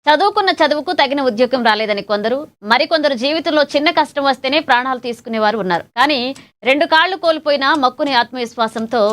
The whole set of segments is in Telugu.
చదువుకున్న చదువుకు తగిన ఉద్యోగం రాలేదని కొందరు, మరికొందరు జీవితంలో చిన్న కష్టం వస్తేనే ప్రాణాలు తీసుకునేవారు ఉన్నారు. కానీ రెండు కాళ్లు కోల్పోయిన మక్కుని ఆత్మవిశ్వాసంతో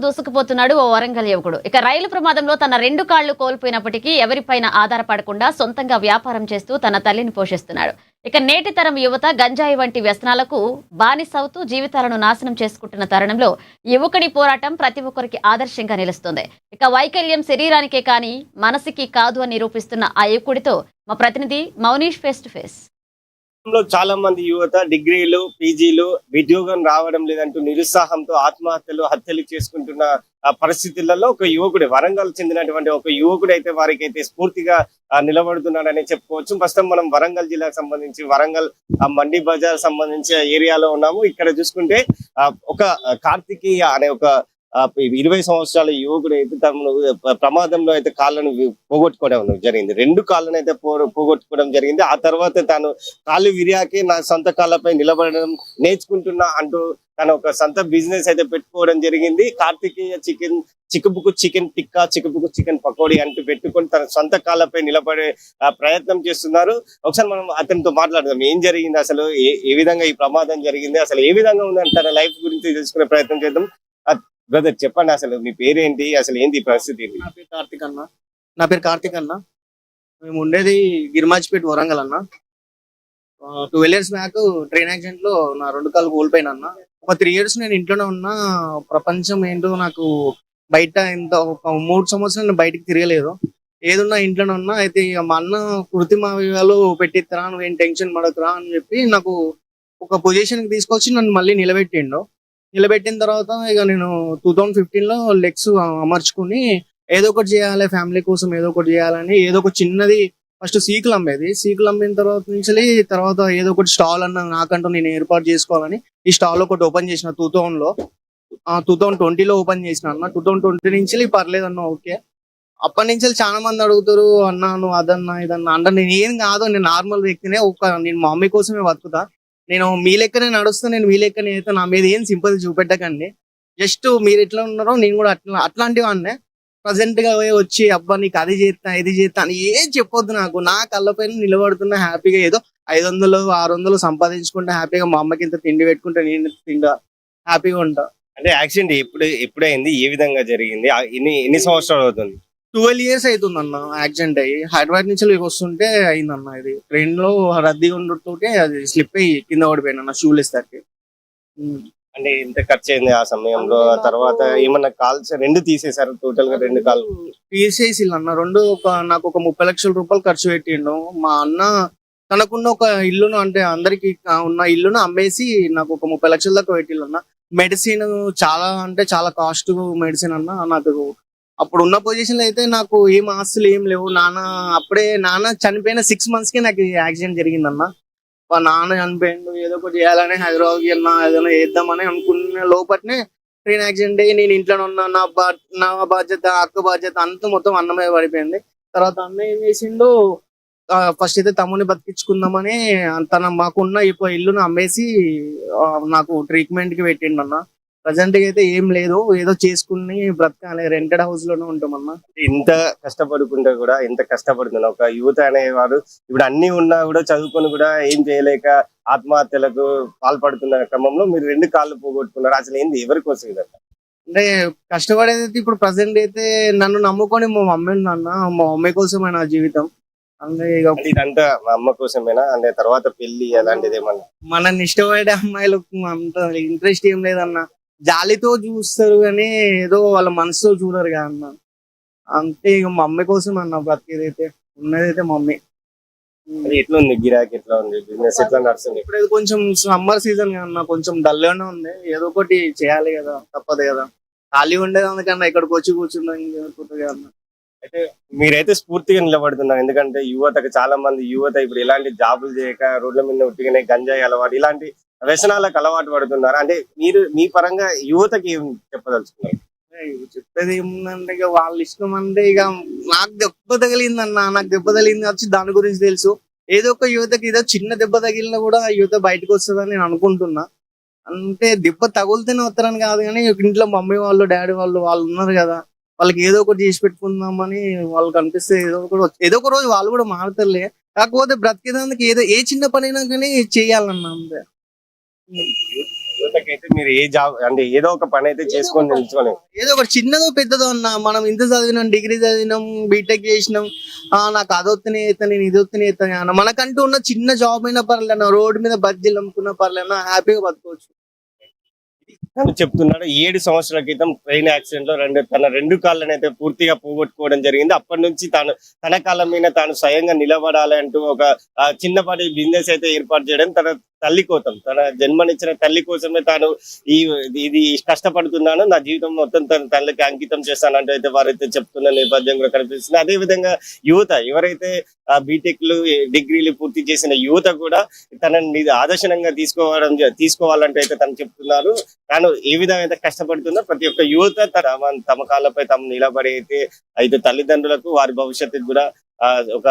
దూసుకుపోతున్నాడు ఓ వరంగల్ యువకుడు. ఇక రైలు ప్రమాదంలో తన రెండు కాళ్లు కోల్పోయినప్పటికీ ఎవరిపైన ఆధారపడకుండా సొంతంగా వ్యాపారం చేస్తూ తన తల్లిని పోషిస్తున్నాడు. ఇక నేటి తరం యువత గంజాయి వంటి వ్యసనాలకు బానిసవుతూ జీవితాలను నాశనం చేసుకుంటున్న తరుణంలో యువకుడి పోరాటం ప్రతి ఒక్కరికి ఆదర్శంగా నిలుస్తుంది. ఇక వైకల్యం శరీరానికే కానీ మనసుకి కాదు అని నిరూపిస్తున్న ఆ యువకుడితో మా ప్రతినిధి మౌనీష్ ఫేస్ టు ఫేస్. లో చాలా మంది యువత డిగ్రీలు పీజీలు ఉద్యోగం రావడం లేదంటూ నిరుత్సాహంతో ఆత్మహత్యలు హత్యలు చేసుకుంటున్న పరిస్థితులలో ఒక యువకుడు, వరంగల్ చెందినటువంటి ఒక యువకుడు అయితే వారికైతే స్ఫూర్తిగా నిలబడుతున్నాడని చెప్పుకోవచ్చు. ప్రస్తుతం మనం వరంగల్ జిల్లాకు సంబంధించి వరంగల్ మండి బజార్ సంబంధించిన ఏరియాలో ఉన్నాము. ఇక్కడ చూసుకుంటే ఒక కార్తికేయ అనే ఒక 20 సంవత్సరాల యువకుడు అయితే తను ప్రమాదంలో అయితే కాళ్ళను పోగొట్టుకోవడం జరిగింది. రెండు కాళ్ళను అయితే పోగొట్టుకోవడం జరిగింది. ఆ తర్వాత తాను కాళ్ళు విరియాకే నా సొంత కాళ్ళపై నిలబడడం నేర్చుకుంటున్నా అంటూ తను ఒక సొంత బిజినెస్ అయితే పెట్టుకోవడం జరిగింది. కార్తికేయ చిక్కుబుకు చికెన్ టిక్కా, చిక్కుబుకు చికెన్ పకోడీ అంటూ పెట్టుకొని తన సొంత కాళ్ళపై నిలబడే ప్రయత్నం చేస్తున్నారు. ఒకసారి మనం అతనితో మాట్లాడదాం. ఏం జరిగింది అసలు, ఏ విధంగా ఈ ప్రమాదం జరిగింది, అసలు ఏ విధంగా ఉందని తన లైఫ్ గురించి తెలుసుకునే ప్రయత్నం చేద్దాం. బ్రదర్ చెప్పండి, అసలు మీ పేరేంటి, అసలు ఏంటి పరిస్థితి? నా పేరు కార్తిక్ అన్న. మేము ఉండేది గిరిమాజ్పేట్ వరంగల్ అన్న. 12 years బ్యాక్ ట్రైన్ యాక్సిడెంట్ లో నా రెండు కాళ్ళు కోల్పోయినా అన్న. ఒక 3 years నేను ఇంట్లోనే ఉన్నా. ప్రపంచం ఏంటో నాకు బయట ఒక 3 సంవత్సరాలు నేను బయటికి తిరగలేదు. ఏదున్నా ఇంట్లోనే ఉన్నా. అయితే ఇక మా అన్న కృత్రిమ అవయవాలు పెట్టిస్తారా, నువ్వేం టెన్షన్ పడకురా అని చెప్పి నాకు ఒక పొజిషన్ కి తీసుకొచ్చి నన్ను మళ్ళీ నిలబెట్టిన తర్వాత ఇక నేను 2015లో లెగ్స్ అమర్చుకుని ఏదో ఒకటి చేయాలి, ఫ్యామిలీ కోసం ఏదో ఒకటి చేయాలని ఏదో ఒక చిన్నది ఫస్ట్ సీకులు అమ్మిన తర్వాత ఏదో ఒకటి స్టాల్ అన్న నాకంటూ నేను ఏర్పాటు చేసుకోవాలని ఈ స్టాల్ ఒకటి ఓపెన్ చేసిన 2020లో ఓపెన్ చేసిన అన్న. 2020 నుంచి పర్లేదు అన్న, ఓకే. అప్పటి నుంచి చాలా మంది అడుగుతారు, అన్నా నువ్వు అదన్నా ఇదన్నా అంటే నేను ఏం కాదు, నేను నార్మల్ వ్యక్తినే. నేను మా మమ్మీ కోసమే బతుకుతా. నేను మీ లెక్కనే నడుస్తా, నేను మీ లెక్కనే అయితే నా మీద ఏం సింపతి చూపెట్టకండి. జస్ట్ మీరు ఎట్లా ఉన్నారో నేను కూడా అట్లాంటి వాడినే. ప్రజెంట్ గా వచ్చి అబ్బా నీకు అది చేస్తా ఇది చేస్తా అని ఏం చెప్పొద్దు. నా కళ్ళపైన నిలబడుతున్నా హ్యాపీగా ఏదో 500 600 సంపాదించుకుంటే హ్యాపీగా మా అమ్మకి ఇంత తిండి పెట్టుకుంటే నేను తిండా హ్యాపీగా ఉంటా. అంటే యాక్సిడెంట్ ఎప్పుడైంది, ఏ విధంగా జరిగింది, ఎన్ని సంవత్సరాలు అవుతుంది? 12 years అవుతుంది అన్న యాక్సిడెంట్ అయ్యి. హైదరాబాద్ నుంచి వస్తుంటే అయిందన్న. ఇది ట్రైన్ లో రద్దీగా ఉండటంతో అది స్లిప్ అయ్యి కింద పడిపోయిన అన్న, షూలెస్ తట్టి. అంటే ఎంత ఖర్చు అయింది ఆ సమయంలో? తర్వాత ఏమన్నా కాల్స్ రెండు తీసేశారు? టోటల్ గా రెండు కాల్ తీసేసి అన్న రెండు నాకు ఒక 30 లక్షల రూపాయలు ఖర్చు పెట్టిండు మా అన్న. తనకున్న ఒక ఇల్లును, అంటే అందరికి ఉన్న ఇల్లును అమ్మేసి నాకు ఒక 30 లక్షల దాకా పెట్టిండు అన్న. మెడిసిన్ చాలా అంటే చాలా కాస్ట్ మెడిసిన్ అన్న. నాకు అప్పుడు ఉన్న పొజిషన్ లో అయితే నాకు ఏం ఆస్తులు ఏం లేవు. నాన్న చనిపోయిన 6 months కి నాకు యాక్సిడెంట్ జరిగిందన్న. మా నాన్న చనిపోయిండు, ఏదో ఒకటి చేయాలని హైదరాబాద్కి వెళ్ళినా ఏదైనా చేద్దామని అనుకున్న లోపట్నే ట్రైన్ యాక్సిడెంట్ అయ్యి నేను ఇంట్లోనే ఉన్నా. నా బాధ్యత, అక్క బాధ్యత అంతా మొత్తం అన్న మీద పడిపోయింది. తర్వాత అన్న ఏం చేసిండు, ఫస్ట్ అయితే తమ్ముని బతికించుకుందామని మాకున్న ఇల్లును అమ్మేసి నాకు ట్రీట్మెంట్ కి పెట్టిండు అన్న. ప్రజెంట్ గా అయితే ఏం లేదు, ఏదో చేసుకుని బ్రతకాలి. రెంటెడ్ హౌస్ లోనే ఉంటామన్నా. ఇంత కష్టపడుకుంటే కూడా, ఎంత కష్టపడుతున్నా ఒక యువత అనేవారు ఇప్పుడు అన్ని ఉన్నా కూడా చదువుకొని కూడా ఏం చేయలేక ఆత్మహత్యలకు పాల్పడుతున్న క్రమంలో మీరు రెండు కాళ్ళు పోగొట్టుకున్నారు. అసలు ఏంది, ఎవరి కోసం ఇదంతా? అంటే కష్టపడేది అయితే ఇప్పుడు ప్రజెంట్ అయితే నన్ను నమ్ముకొని మా మమ్మీ ఉందన్న. మా మమ్మీ కోసమే నా జీవితం. అంటే ఇదంతా మా అమ్మ కోసమేనా? అంటే తర్వాత పెళ్లి అలాంటిది ఏమన్నా? మనల్ని ఇష్టపడే అమ్మాయిలు అంత ఇంట్రెస్ట్ ఏం లేదన్న. జాలితో చూస్తారు కానీ ఏదో వాళ్ళ మనసుతో చూడరు కదా అన్న. అంతే ఇక మమ్మీ కోసం అన్న బ్రతికేదైతే. ఉన్నదైతే మమ్మీ. ఎట్లా ఉంది గిరాకీ, ఎట్లా ఉంది బిజినెస్, ఎట్లా నడుస్తుంది? ఇప్పుడు కొంచెం సమ్మర్ సీజన్ కన్నా కొంచెం డల్ గానే ఉంది. ఏదో ఒకటి చేయాలి కదా, తప్పదు కదా. ఖాళీ ఉండేది అందుకన్నా ఇక్కడికి వచ్చి కూర్చున్నాం కదా అన్న. అయితే మీరైతే స్ఫూర్తిగా నిలబడుతున్నారు. ఎందుకంటే యువతకు చాలా మంది యువత ఇప్పుడు ఎలాంటి జాబులు చేయక రోడ్ల మీద ఉట్టిగానే గంజాయి అలవాటు, ఇలాంటి వ్యసనాలకు అలవాటు పడుతున్నారు. అంటే మీరు మీ పరంగా యువతకి ఏం చెప్పదలుచుకున్నారు? చెప్పేది ఏముందంటే ఇక వాళ్ళ ఇష్టం. అంటే ఇక నాకు దెబ్బ తగిలిందన్న, నాకు దెబ్బ తగిలింది వచ్చి దాని గురించి తెలుసు. ఏదో ఒక యువతకి ఏదో చిన్న దెబ్బ తగిలినా కూడా యువత బయటకు వస్తుందని నేను అనుకుంటున్నా. అంటే దెబ్బ తగులుతూనే వస్తారని కాదు, కానీ ఇంట్లో మమ్మీ వాళ్ళు డాడీ వాళ్ళు ఉన్నారు కదా, వాళ్ళకి ఏదో ఒకటి చేసి పెట్టుకుందామని వాళ్ళకి అనిపిస్తే ఏదో ఒక రోజు వాళ్ళు కూడా మారుతారులే. కాకపోతే బ్రతికేదానికి ఏ చిన్న పని అయినా కానీ చేయాలన్నా అంతే. యువతకైతే మీరు ఏ జాబ్ అంటే ఏదో ఒక పని అయితే చేసుకొని నిల్చొని ఏదో ఒకటి చిన్నదో పెద్దదో అన్న, మనం ఇంత చదివినాం, డిగ్రీ చదివినాం, బీటెక్ చేసినాం, నాకు అదొత్తనే అవుతా, నేను ఇది వస్తేనే అవుతాను అన్న, మనకంటూ ఉన్న చిన్న జాబ్ అయినా పర్లేదన్న, రోడ్డు మీద బజ్జీలు అమ్ముకున్నా పర్లేదన్నా, హ్యాపీగా బతకవచ్చు. అని చెప్తున్నాడు. 7 సంవత్సరాల క్రితం ట్రైన్ యాక్సిడెంట్ లో తన 2 కాళ్ళని అయితే పూర్తిగా పోగొట్టుకోవడం జరిగింది. అప్పటి నుంచి తన కాళ్ళ మీద తాను స్వయంగా నిలబడాలి అంటూ ఒక చిన్నపాటి బిజినెస్ అయితే ఏర్పాటు చేయడం, తన తల్లి కోసం, తన జన్మనిచ్చిన తల్లి కోసమే తాను ఇది కష్టపడుతున్నాను, నా జీవితం మొత్తం తన తల్లికి అంకితం చేస్తానంటూ అయితే వారైతే చెప్తున్న నేపథ్యం కూడా కనిపిస్తుంది. అదే విధంగా యువత ఎవరైతే బీటెక్లు డిగ్రీలు పూర్తి చేసిన యువత కూడా తనని ఆదర్శనంగా తీసుకోవాలంటే అయితే తను చెప్తున్నారు. తాను ఏ విధంగా అయితే కష్టపడుతుందో ప్రతి ఒక్క యువత తమ కాళ్ళపై తాము నిలబడి అయితే తల్లిదండ్రులకు వారి భవిష్యత్తుకు కూడా ఒక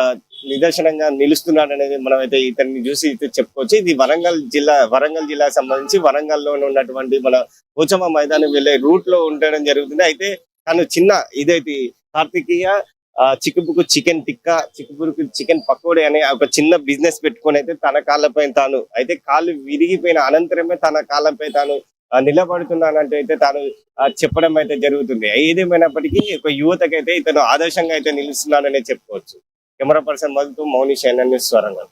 నిదర్శనంగా నిలుస్తున్నాడు అనేది మనం అయితే ఇతన్ని చూసి అయితే చెప్పుకోవచ్చు. ఇది వరంగల్ జిల్లాకు సంబంధించి వరంగల్ లో ఉన్నటువంటి మన పోచమ్మ మైదానం వెళ్లే రూట్ లో ఉండడం జరుగుతుంది. అయితే తను చిన్న ఇదైతే కార్తికేయ చిక్కుపుకు చికెన్ టిక్కా, చిక్కుపురుకు చికెన్ పకోడీ అనే ఒక చిన్న బిజినెస్ పెట్టుకొని అయితే తన కాళ్ళపై తాను అయితే కాళ్ళు విరిగిపోయిన అనంతరమే తన కాళ్ళపై తాను నిలబడుతున్నానంటే అయితే తాను చెప్పడం అయితే జరుగుతుంది. ఏదేమైనప్పటికీ ఒక యువతకైతే ఇతను ఆదర్శంగా అయితే నిలుస్తున్నాననే చెప్పుకోవచ్చు. కెమెరా పర్సన్ మధుతో మౌనిష్, NN న్యూస్ వరంగల్.